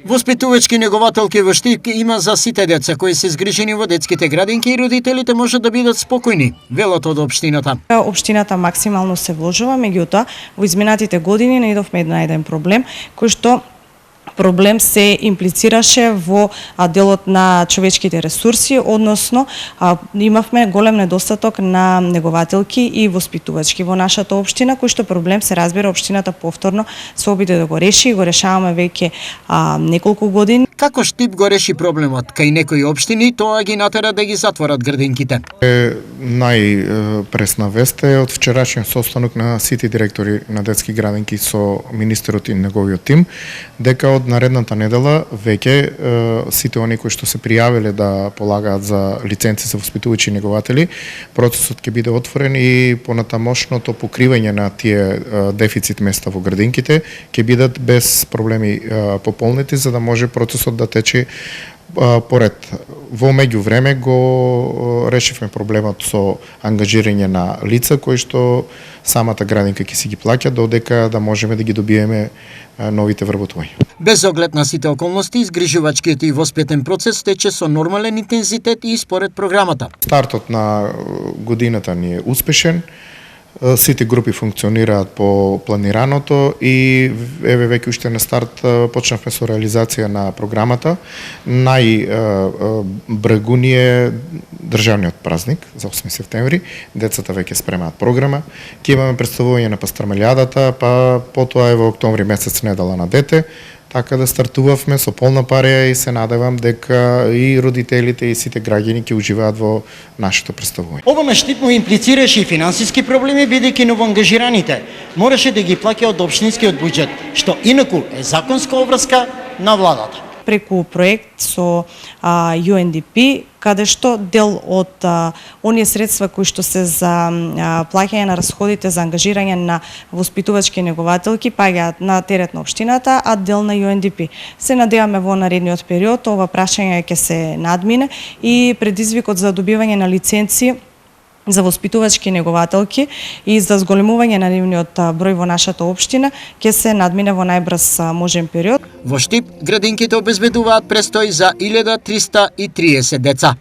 Воспитувачки негователки во Штип има за сите деца кои се згрижени во детските градинки и родителите можат да бидат спокојни, велат од општината. Општината максимално се вложува, меѓутоа во изминатите години наидовме на еден проблем кој што проблем се имплицираше во делот на човечките ресурси, односно имавме голем недостаток на негователки и воспитувачки во нашата општина, кој што проблем се разбира општината повторно се обиде да го реши и го решаваме веќе неколку години. Како Штип го реши проблемот, кај некои општини тоа ги натера да ги затворат градинките. Најпресна вест е од вчерашниот состанок на сите директори на детски градинки со министерот и неговиот тим, дека од наредната недела веќе сите они кои што се пријавиле да полагаат за лиценци за воспитувачи и негователи, процесот ќе биде отворен и понатамошното покривање на тие дефицит места во градинките ќе бидат без проблеми пополнети, за да може процесот да тече поред. Во меѓувреме го решивме проблемот со ангажирање на лица кои што самата градинка ќе си ги плаќа додека да можеме да ги добиеме новите вработувања. Без оглед на сите околности, изгрижувачкиот и воспитен процес тече со нормален интензитет и според програмата. Стартот на годината ни е успешен. Сите групи функционираат по планираното и еве веќе уште на старт почнавме со реализација на програмата. Најбргу ни е државниот празник за 8 септември. Децата веќе спремаат програма. Ќе имаме представување на пастрамелијадата, па потоа е во октомври месец недела на дете. Така да стартувавме со полна пареја и се надевам дека и родителите и сите граѓани ќе уживаат во нашето представување. Ова на Штип му имплицираше и финансиски проблеми, бидејќи новоангажираните мораше да ги плаќа од општинскиот буџет, што инаку е законска обврска на владата. Преку проект со UNDP, каде што дел од оние средства кои што се за плаќање на расходите за ангажирање на воспитувачки негователки паѓаат на терет на општината, а дел на UNDP. Се надеваме во наредниот период ова прашање ќе се надмине и предизвикот за добивање на лиценци за воспитувачки негователки и за зголемување на нивниот број во нашата општина ќе се надмине во најбрз можен период. Во Штип градинките обезбедуваат престој за 1330 деца.